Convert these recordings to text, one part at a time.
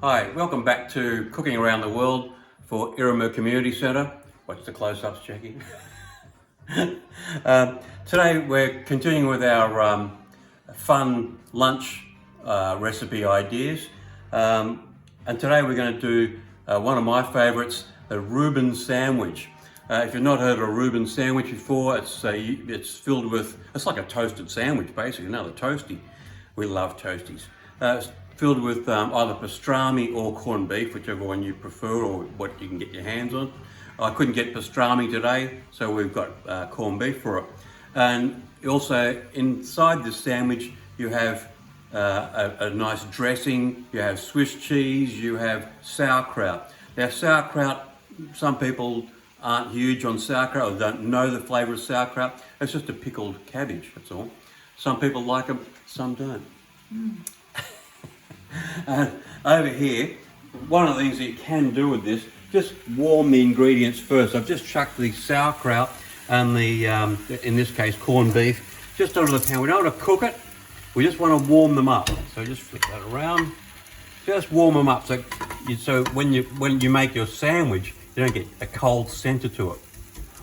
Hi, welcome back to Cooking Around the World for Irrimer Community Centre. Watch the close-ups, Jackie. Today we're continuing with our fun lunch recipe ideas. And today we're going to do one of my favourites, the Reuben Sandwich. If you've not heard of a Reuben Sandwich before, it's filled with, it's like a toasted sandwich basically, another toasty. We love toasties. It's filled with either pastrami or corned beef, whichever one you prefer or what you can get your hands on. I couldn't get pastrami today, so we've got corned beef for it. And also inside this sandwich you have a nice dressing, you have Swiss cheese, you have sauerkraut. Now sauerkraut, some people aren't huge on sauerkraut or don't know the flavour of sauerkraut. It's just a pickled cabbage, that's all. Some people like them, some don't. Over here, one of the things that you can do with this, just warm the ingredients first. I've just chucked the sauerkraut and the, in this case, corned beef, just onto the pan. We don't want to cook it, we just want to warm them up. So just flip that around, just warm them up. So when you make your sandwich, you don't get a cold center to it.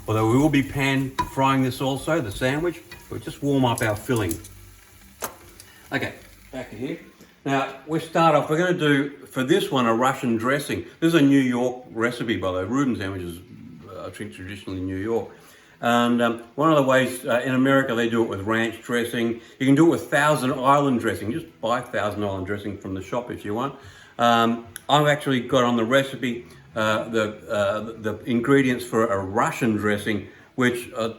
Although we will be pan frying this also, the sandwich, but just warm up our filling. Okay, back to here. Now, we start off, we're going to do, for this one, a Russian dressing. This is a New York recipe, by the way. Reuben sandwich is, I think, traditionally New York. And one of the ways, in America, they do it with ranch dressing. You can do it with Thousand Island dressing. Just buy Thousand Island dressing from the shop if you want. I've actually got on the recipe the ingredients for a Russian dressing, which are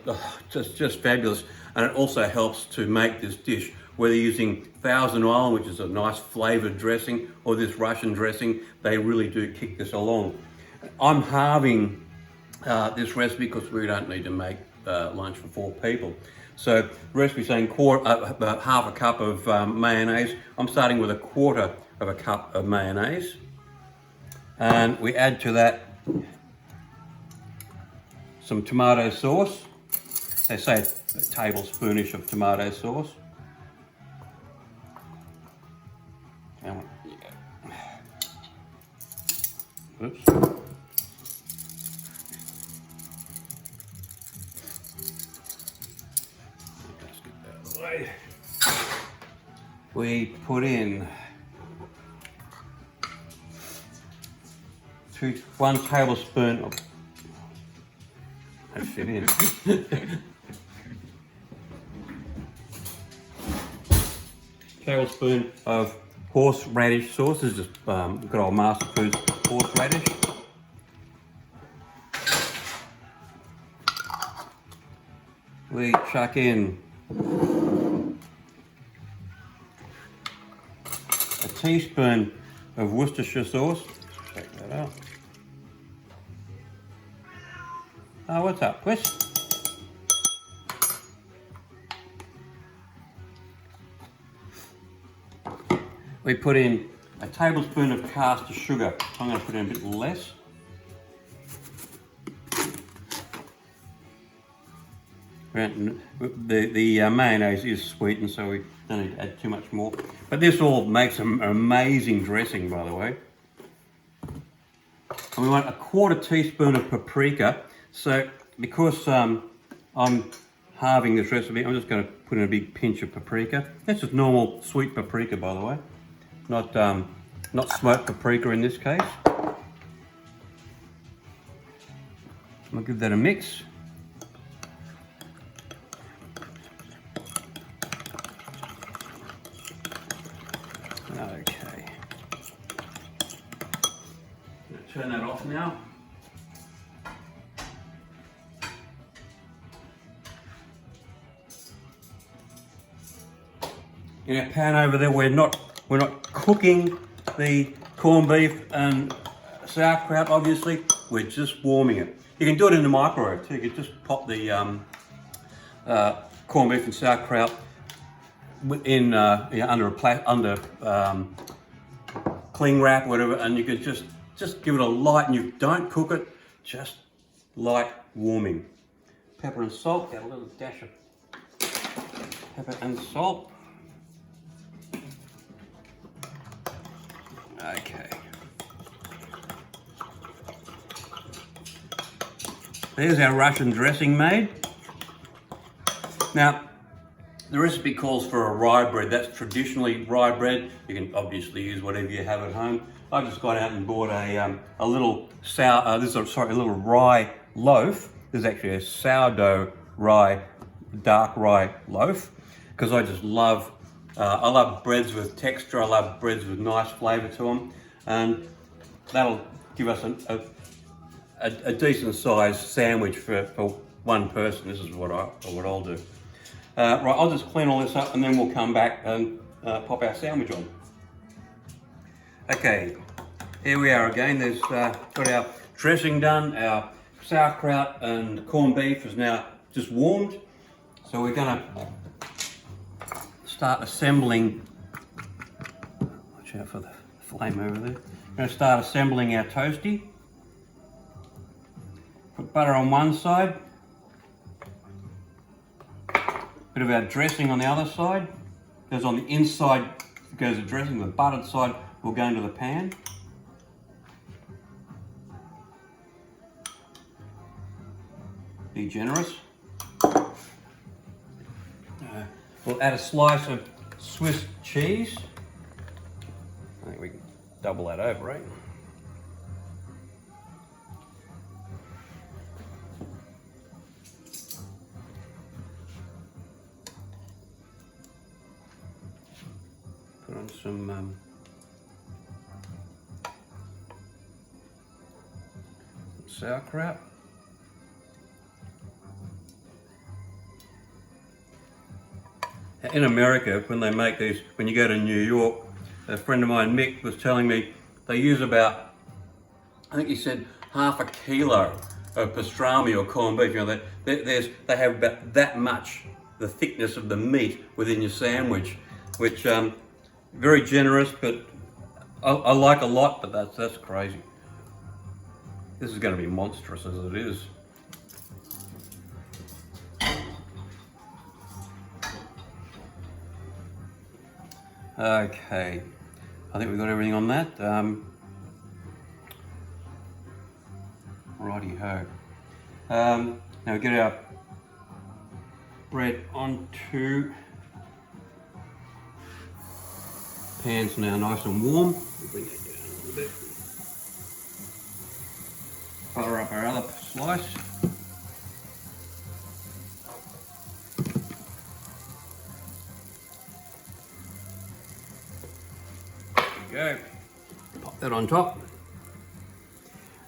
just fabulous. And it also helps to make this dish, whether you're using Thousand Island, which is a nice flavoured dressing, or this Russian dressing, they really do kick this along. I'm halving this recipe because we don't need to make lunch for 4 people. So the recipe saying half a cup of mayonnaise. I'm starting with 1/4 of a cup of mayonnaise. And we add to that some tomato sauce. They say a tablespoonish of tomato sauce. Oops. Let's get that out of the way. We put in 1 tablespoon of, that fit in. Tablespoon of horseradish sauce. This is just good old Master Foods horseradish. We chuck in a teaspoon of Worcestershire sauce. Check that out. Oh, what's up, Whisk? We put in a tablespoon of caster sugar. I'm going to put in a bit less. The mayonnaise is sweetened, so we don't need to add too much more. But this all makes an amazing dressing, by the way. And we want 1/4 teaspoon of paprika. So because I'm halving this recipe, I'm just going to put in a big pinch of paprika. That's just normal sweet paprika, by the way. Not smoked paprika in this case. I'm going to give that a mix. Okay. I'm going to turn that off now. In our pan over there, we're not cooking the corned beef and sauerkraut, obviously. We're just warming it. You can do it in the microwave too. You can just pop the corned beef and sauerkraut in under cling wrap, whatever, and you can just give it a light, and you don't cook it, just light warming. Pepper and salt, add a little dash of pepper and salt. Okay. There's our Russian dressing made. Now, the recipe calls for a rye bread. That's traditionally rye bread. You can obviously use whatever you have at home. I've just gone out and bought a little a little rye loaf. This is actually a sourdough rye, dark rye loaf, because I just love, I love breads with texture. I love breads with nice flavour to them, and that'll give us a decent sized sandwich for one person. This is what I'll do. Right, I'll just clean all this up and then we'll come back and pop our sandwich on. Okay, here we are again. There's got our dressing done. Our sauerkraut and corned beef is now just warmed. So we're gonna start assembling, watch out for the flame over there. We're gonna start assembling our toasty. Put butter on one side. Bit of our dressing on the other side. Goes on the inside, goes the dressing. The buttered side will go into the pan. Be generous. We'll add a slice of Swiss cheese. I think we can double that over, right? Put on some sauerkraut. In America, when they make these, when you go to New York, a friend of mine, Mick, was telling me they use about, I think he said, half a kilo of pastrami or corned beef. You know, they have about that much, the thickness of the meat within your sandwich, which very generous, but I like a lot, but that's crazy. This is going to be monstrous as it is. Okay, I think we've got everything on that. Righty-ho. Now we get our bread onto pan's now nice and warm. We'll bring that down a little bit. Butter up our other slice. Go. Pop that on top.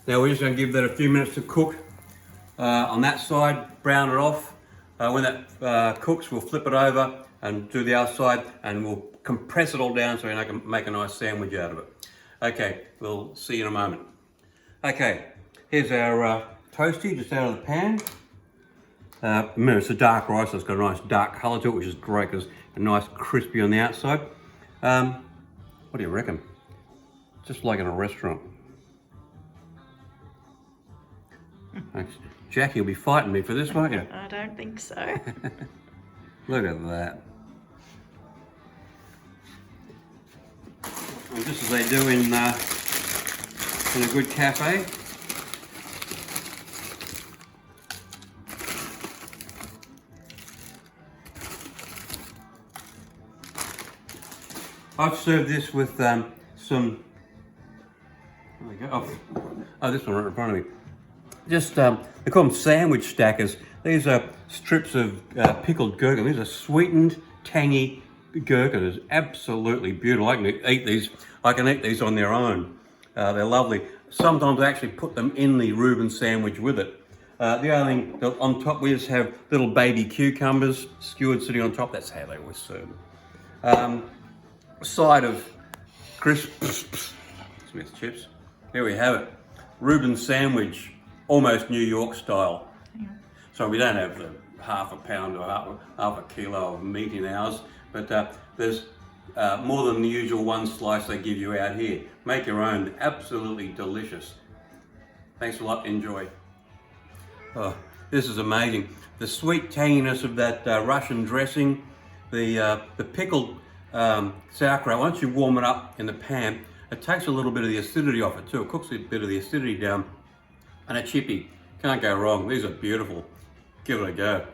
Now we're just going to give that a few minutes to cook on that side, brown it off. When that cooks, we'll flip it over and do the other side, and we'll compress it all down so we can make a nice sandwich out of it. Okay, we'll see you in a moment. Okay, here's our toasty just out of the pan. Remember, it's a dark rice, so it's got a nice dark colour to it, which is great because it's nice crispy on the outside. What do you reckon? Just like in a restaurant. Thanks. Jackie will be fighting me for this, won't you? I don't think so. Look at that. And just as they do in a good cafe. I've served this with some, there we go, oh, this one right in front of me. Just, they call them sandwich stackers. These are strips of pickled gherkin. These are sweetened, tangy gherkin. It's absolutely beautiful. I can eat these on their own. They're lovely. Sometimes I actually put them in the Reuben sandwich with it. The other thing, on top we just have little baby cucumbers skewered sitting on top. That's how they always serve them. Side of crisp Smith's chips. There we have it. Reuben sandwich, almost New York style. Yeah. So we don't have the half a pound or half a kilo of meat in ours, but there's more than the usual one slice they give you out here. Make your own, absolutely delicious. Thanks a lot, enjoy. Oh, this is amazing. The sweet tanginess of that Russian dressing, the pickled sauerkraut, once you warm it up in the pan, it takes a little bit of the acidity off it too. It cooks a bit of the acidity down, and a chippy Can't go wrong. These are beautiful. Give it a go.